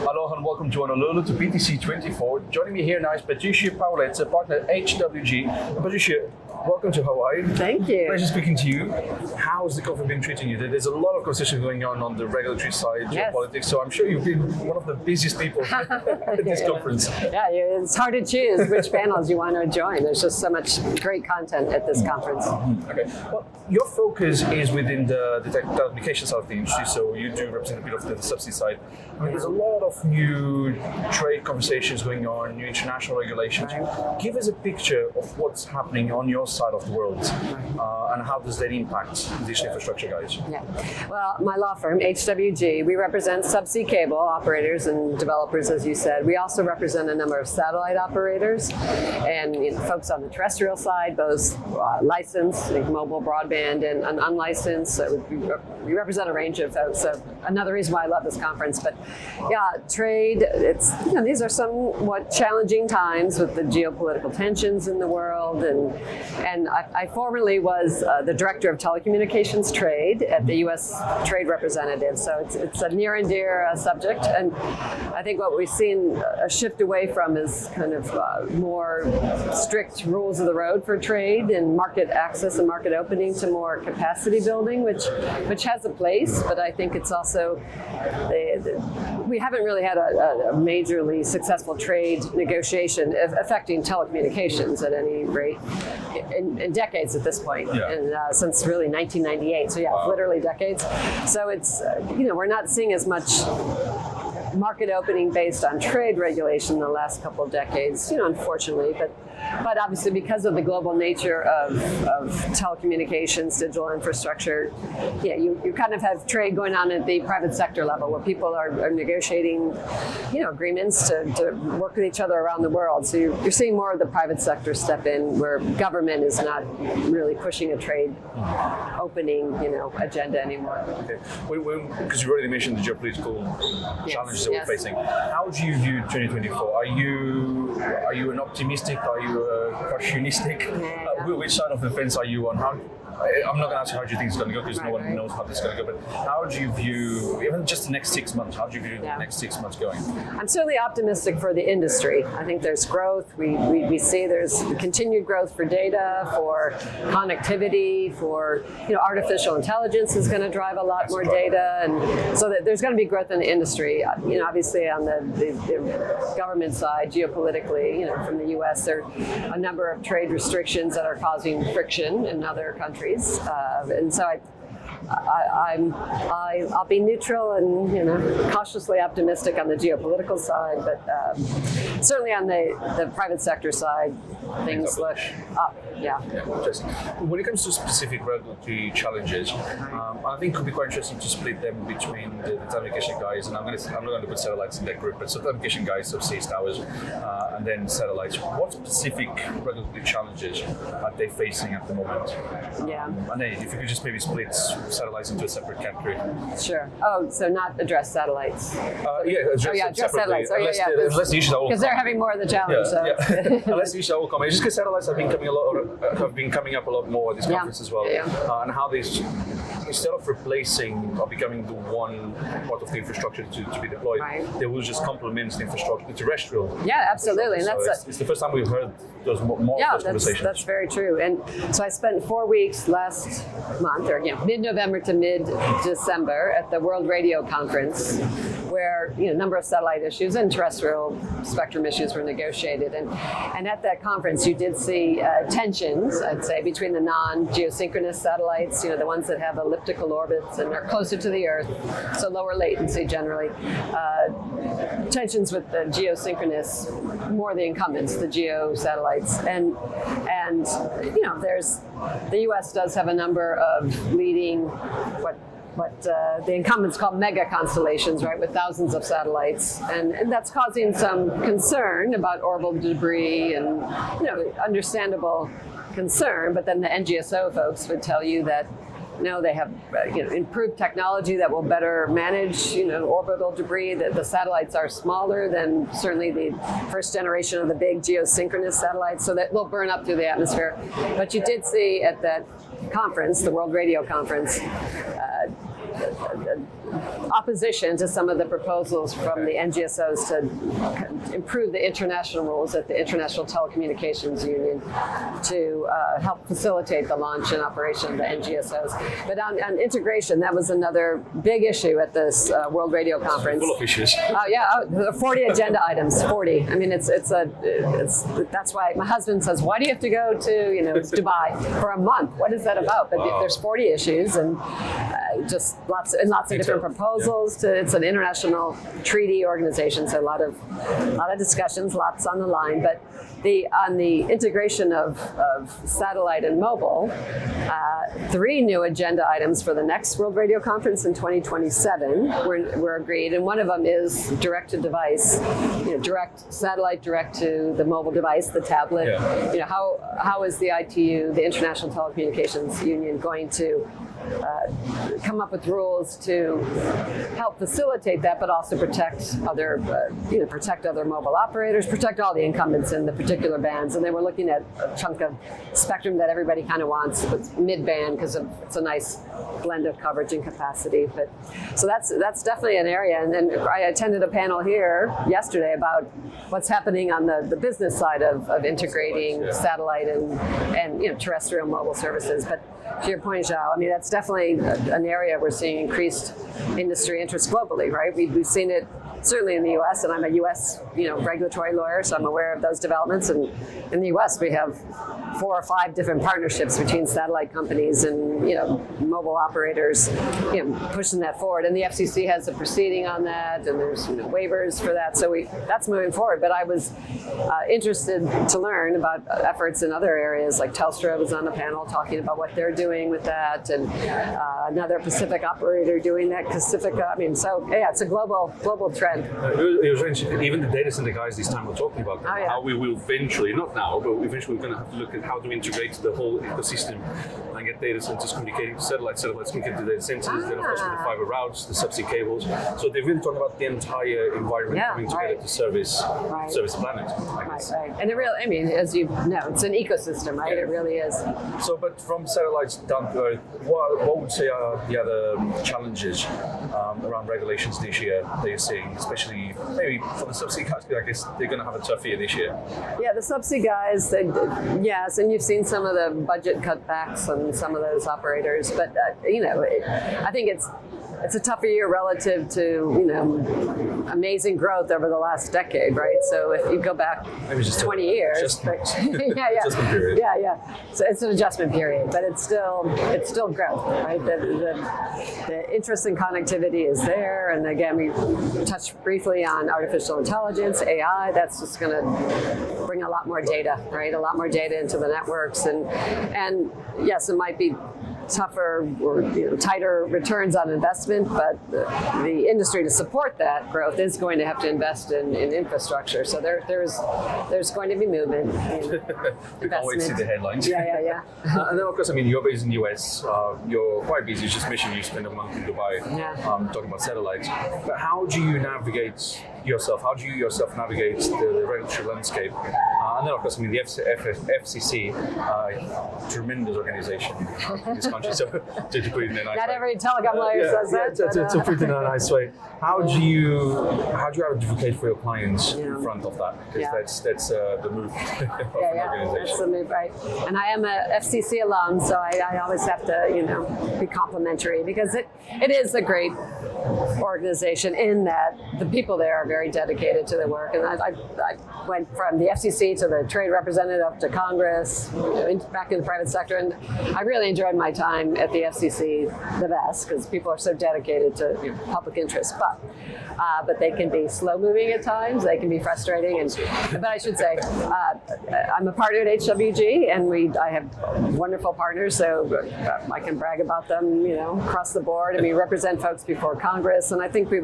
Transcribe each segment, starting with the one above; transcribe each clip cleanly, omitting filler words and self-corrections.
Hello and welcome to Honolulu to PTC 24. Joining me here now is Patricia Paoletta, partner at HWG. Patricia, welcome to Hawaii. Thank you. Pleasure speaking to you. How's the conference been treating you? There's a lot of conversation going on the regulatory side, yes. geopolitics, so I'm sure you've been one of the busiest people at this conference. Yeah, it's hard to choose which panels you want to join. There's just so much great content at this conference. Okay. Well, your focus is within the telecommunications side of the industry, so you do represent a bit of the subsea side. I mean, there's a lot of new trade conversations going on, new international regulations. Right. Give us a picture of what's happening on your side of the world, and how does that impact digital infrastructure guys? Yeah. Well, my law firm, HWG, we represent subsea cable operators and developers, as you said. We also represent a number of satellite operators and folks on the terrestrial side, both licensed, like mobile broadband, and unlicensed. So we represent a range of folks. So another reason why I love this conference. But yeah, trade, these are somewhat challenging times with the geopolitical tensions in the world. And I formerly was the director of telecommunications trade at the U.S. Trade Representative. So it's a near and dear subject. And I think what we've seen a shift away from is kind of more strict rules of the road for trade and market access and market opening to more capacity building, which has a place, but I think it's also, we haven't really had a majorly successful trade negotiation affecting telecommunications at any rate in decades at this point, and since really 1998. So yeah, literally decades. So it's, we're not seeing as much market opening based on trade regulation in the last couple of decades, unfortunately, but obviously because of the global nature of telecommunications, digital infrastructure, you kind of have trade going on at the private sector level where people are negotiating, agreements to work with each other around the world. So you're seeing more of the private sector step in where government is not really pushing a trade opening, agenda anymore. Okay. Because you already mentioned the geopolitical challenges that we're facing. How do you view 2024? Are you an optimistic? Are you cautionistic? Which side of the fence are you on? I'm not going to ask you how do you think it's going to go because no one knows how this is going to go, but how do you view, even just the next 6 months, how do you view the next 6 months going? I'm certainly optimistic for the industry. I think there's growth. We see there's continued growth for data, for connectivity, for, artificial intelligence is going to drive a lot more data, and so that there's going to be growth in the industry. Obviously on the government side, geopolitically, from the U.S., there are a number of trade restrictions that are causing friction in other countries. And so I'll be neutral and cautiously optimistic on the geopolitical side, but certainly on the private sector side, things look up. Yeah. Interesting. When it comes to specific regulatory challenges, I think it could be quite interesting to split them between the telecommunication guys, and I'm not going to put satellites in that group, but so telecommunication guys, subsea towers, and then satellites. What specific regulatory challenges are they facing at the moment? Yeah. And then if you could just maybe split satellites into a separate category. Sure. Oh, so not address satellites. Address satellites. Unless the issues are all because they're having more of the challenge. Unless the issues are all coming. It's just because satellites have been coming up a lot more at this conference as well, and how they, instead of replacing or becoming the one part of the infrastructure to be deployed, they will just complement the infrastructure, the terrestrial. Yeah, absolutely, and it's the first time we've heard those more of those conversations. That's very true. And so I spent 4 weeks last month, or mid-November to mid-December, at the World Radio Conference, where a number of satellite issues and terrestrial spectrum issues were negotiated. And at that conference, you did see tensions, I'd say, between the non-geosynchronous satellites, the ones that have elliptical orbits and are closer to the Earth, so lower latency generally. Tensions with the geosynchronous, more the incumbents, the geo satellites, and there's the U.S. does have a number of leading what the incumbents call mega constellations, right, with thousands of satellites, and that's causing some concern about orbital debris and understandable concern. But then the NGSO folks would tell you that No, they have improved technology that will better manage orbital debris. The satellites are smaller than certainly the first generation of the big geosynchronous satellites, so that they'll burn up through the atmosphere. But you did see at that conference, the World Radio Conference, opposition to some of the proposals from the NGSOs to improve the international rules at the International Telecommunications Union to help facilitate the launch and operation of the NGSOs. But on integration, that was another big issue at this World Radio Conference. Full of issues. Oh yeah, 40 agenda items. 40. I mean, it's that's why my husband says, why do you have to go to Dubai for a month? What is that about? But there's 40 issues and just lots of different proposals. It's an international treaty organization, so a lot of discussions, lots on the line. But on the integration of satellite and mobile, 3 new agenda items for the next World Radio Conference in 2027 were agreed, and one of them is direct to device, direct satellite, direct to the mobile device, the tablet. Yeah. How is the ITU, the International Telecommunications Union, going to come up with rules to help facilitate that, but also protect other mobile operators, protect all the incumbents in the particular bands. And they were looking at a chunk of spectrum that everybody kind of wants, but mid-band, because it's a nice blend of coverage and capacity. But so that's definitely an area. And then I attended a panel here yesterday about what's happening on the business side of integrating satellite and terrestrial mobile services. But to your point, Zhao, I mean, that's definitely an area we're seeing increased industry interest globally, right? We've seen it certainly in the U.S., and I'm a U.S. regulatory lawyer, so I'm aware of those developments. And in the U.S., we have 4 or 5 different partnerships between satellite companies and mobile operators, pushing that forward. And the FCC has a proceeding on that, and there's waivers for that. So that's moving forward. But I was interested to learn about efforts in other areas, like Telstra was on the panel talking about what they're doing with that, and another Pacific operator doing that, Pacifica. I mean, so yeah, it's a global trend. It was interesting. Even the data center guys this time were talking about how we will eventually, not now, but eventually we're going to have to look at how to integrate the whole ecosystem and get data centers communicating to satellites communicating to data centers, then of course with the fiber routes, the subsea cables. So they're really talking about the entire environment coming together to service the planet. Right. And as you know, it's an ecosystem, right? It really is. So, but from satellites down to Earth, what would say are the other challenges around regulations this year that you're seeing, especially maybe for the subsea guys? I guess they're going to have a tough year this year. Yeah, the subsea guys, yes, and you've seen some of the budget cutbacks on some of those operators, but I think it's a tougher year relative to amazing growth over the last decade, right? So if you go back 20 years, adjustment period. So it's an adjustment period, but it's still growth, right? The interest in connectivity is there, and again, we touched briefly on artificial intelligence, AI. That's just going to bring a lot more data, right? A lot more data into the networks, and yes, it might be tougher or tighter returns on investment, but the industry to support that growth is going to have to invest in infrastructure. So there's going to be movement. We can't wait to see the headlines. Yeah. And then of course, you're based in the US. You're quite busy. You just mentioned you spent a month in Dubai talking about satellites. But how do you navigate yourself? How do you yourself navigate the regulatory landscape? And then of course, the FCC, tremendous organization in this country. So to put it in a nice way. Not every telecom lawyer says that. To put it in a nice way. How do you advocate for your clients in front of that? Because that's the move of an organization. That's the move, right? And I am a FCC alum, so I always have to be complimentary, because it is a great organization in that the people there are very dedicated to their work. And I went from the FCC to the trade representative to Congress, back in the private sector, and I really enjoyed my time at the FCC the best, because people are so dedicated to public interest. But they can be slow-moving at times. They can be frustrating. But I should say, I'm a partner at HWG, and I have wonderful partners, so I can brag about them, across the board. And we represent folks before Congress, and I think we've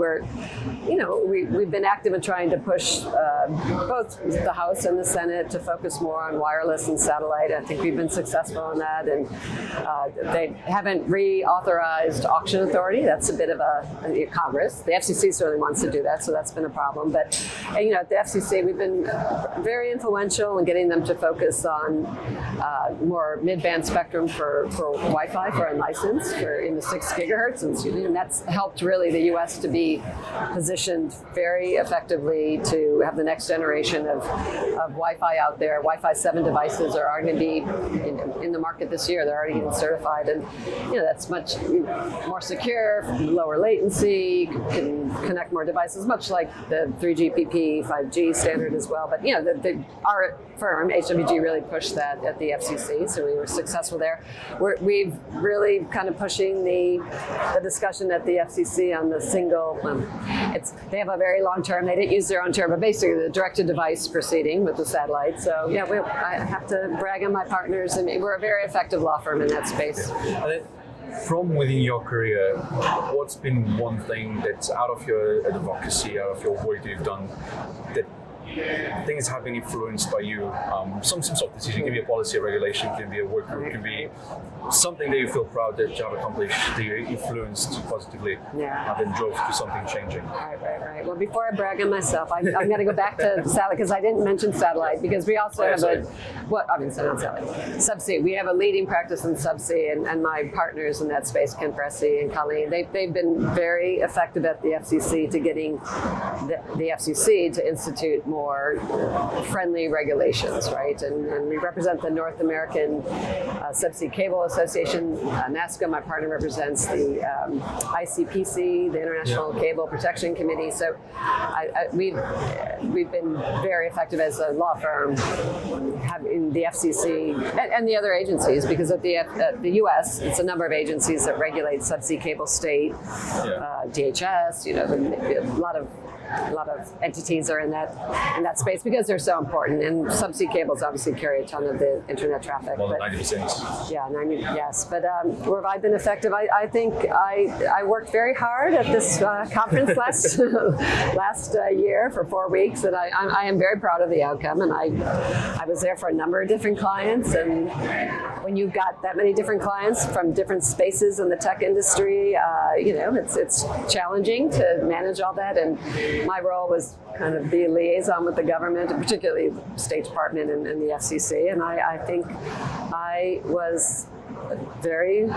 been been active in trying to push both the House and the Senate to focus more on wireless and satellite. I think we've been successful in that, and they haven't reauthorized auction authority. That's a bit of a Congress. The FCC certainly wants to do that, so that's been a problem. But at the FCC, we've been very influential in getting them to focus on more mid-band spectrum for Wi-Fi for unlicensed in the 6 gigahertz, and that's helped really the U.S. to be positioned very effectively to have the next generation of Wi-Fi out there. Wi-Fi 7 devices are already going to be in the market this year. They're already getting certified, and that's much more secure, lower latency, can connect more devices, much like the 3GPP 5G standard as well. But our firm, HWG, really pushed that at the FCC, so we were successful there. We've really kind of pushing the discussion at the FCC on the single. They have a very long term. They didn't use their own term, but basically the direct-to-device proceeding with the satellite. So I have to brag on my partners, and we're a very effective law firm in that space. From within your career, what's been one thing that's out of your advocacy, out of your work that you've done, that things have been influenced by you? Some sort of decision, it can be a policy or regulation, it can be a work group, it can be something that you feel proud that you have accomplished, that you influenced positively, then drove to something changing. Right. Well, before I brag on myself, I'm going to go back to satellite, because I didn't mention satellite, because we also have not satellite, subsea. We have a leading practice in subsea, and my partners in that space, Ken Pressey and Colleen, they've been very effective at the FCC to getting the FCC to institute more friendly regulations, right? And we represent the North American Subsea Cable Association. NASCA, my partner, represents the ICPC, the International Cable Protection Committee. So we've been very effective as a law firm in the FCC and the other agencies, because at the U.S., it's a number of agencies that regulate subsea cable state, DHS, a lot of entities are in that space because they're so important, and subsea cables obviously carry a ton of the internet traffic. More than 90%. Yeah, 90. Yes, but where have I been effective? I think I worked very hard at this conference last year for 4 weeks, and I am very proud of the outcome. And I was there for a number of different clients, and when you've got that many different clients from different spaces in the tech industry, it's challenging to manage all that. And my role was kind of the liaison with the government, and particularly the State Department and the FCC. And I think I was very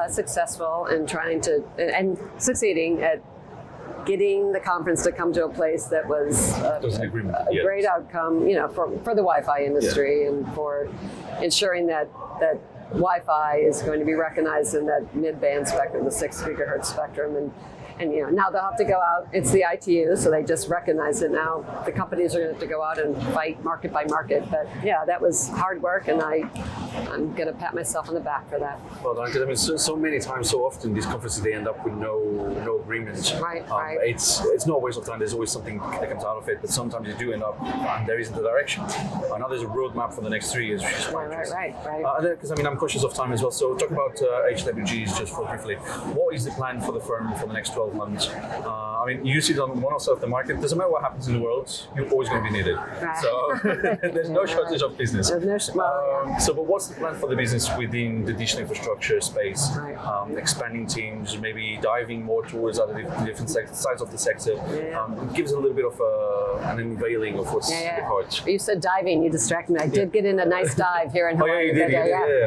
successful in trying to, and succeeding at getting the conference to come to a place that was a great outcome, for the Wi-Fi industry, and for ensuring that Wi-Fi is going to be recognized in that mid-band spectrum, the 6 gigahertz spectrum, and now they'll have to go out. It's the ITU, so they just recognize it now. The companies are going to have to go out and fight market by market. But that was hard work, and I'm going to pat myself on the back for that. Well done, because so many times, so often, these conferences, they end up with no agreements. Right. It's not a waste of time. There's always something that comes out of it, but sometimes you do end up, and there isn't a direction. Now there's a roadmap for the next 3 years, which is quite interesting. Right. Because I'm conscious of time as well. So talk about HWGs just for briefly. What is the plan for the firm for the next 12 months? You sit on one side of the market. Doesn't matter what happens in the world, you're always going to be needed. Right. So there's no shortage of business. There's but what's the plan for the business within the digital infrastructure space? Right. Expanding teams, maybe diving more towards other different sides of the sector. Give us a little bit of an unveiling of what's the heart. You said diving. You distracted me. I did get in a nice dive here in Hawaii. You did.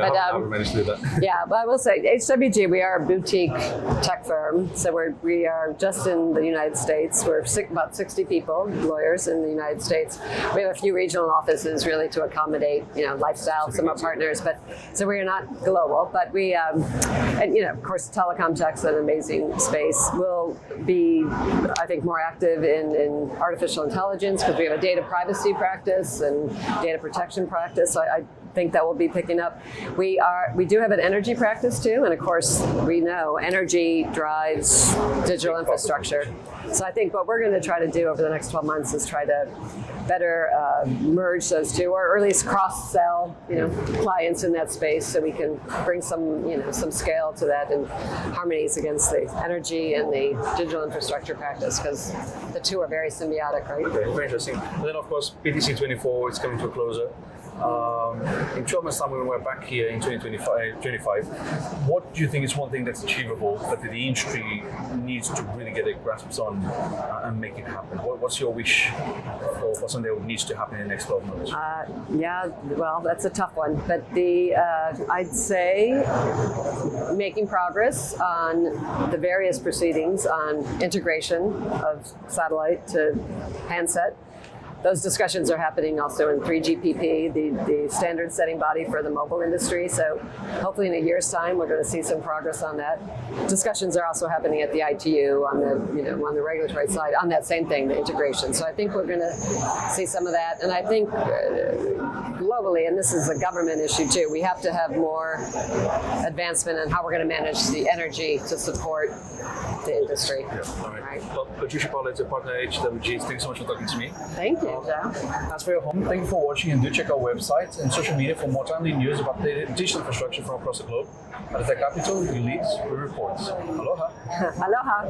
But I managed to do that. But I will say, HWG, we are a boutique tech firm. So we are just in the United States. We're about 60 people, lawyers in the United States. We have a few regional offices really to accommodate, lifestyle of some of our partners. But so we are not global. But we, of course, telecom tech's an amazing space. We'll be, I think, more active in artificial intelligence because we have a data privacy practice and data protection practice. So I think that will be picking up. We do have an energy practice too, and of course we know energy drives digital infrastructure. So I think what we're going to try to do over the next 12 months is try to better merge those two, or at least cross-sell, clients in that space, so we can bring some scale to that and harmonies against the energy and the digital infrastructure practice, because the two are very symbiotic, right? Okay, very interesting. And then, of course, PTC 24 is coming to a closer. In 12 months' time, when we're back here in 2025, what do you think is one thing that's achievable that the industry needs to really get a grasp on and make it happen? What's your wish for something that needs to happen in the next 12 months? Well, that's a tough one. But I'd say making progress on the various proceedings on integration of satellite to handset. Those discussions are happening also in 3GPP, the standard setting body for the mobile industry. So hopefully in a year's time, we're going to see some progress on that. Discussions are also happening at the ITU on the regulatory side on that same thing, the integration. So I think we're going to see some of that. And I think globally, and this is a government issue too, we have to have more advancement in how we're going to manage the energy to support the industry. Yeah, all right. Well, Patricia Paoletta, partner at HWG, thanks so much for talking to me. Thank you, Joe. As for your home, thank you for watching, and do check our website and social media for more timely news about the digital infrastructure from across the globe. At the Capital, we lead, we report. Aloha. Aloha.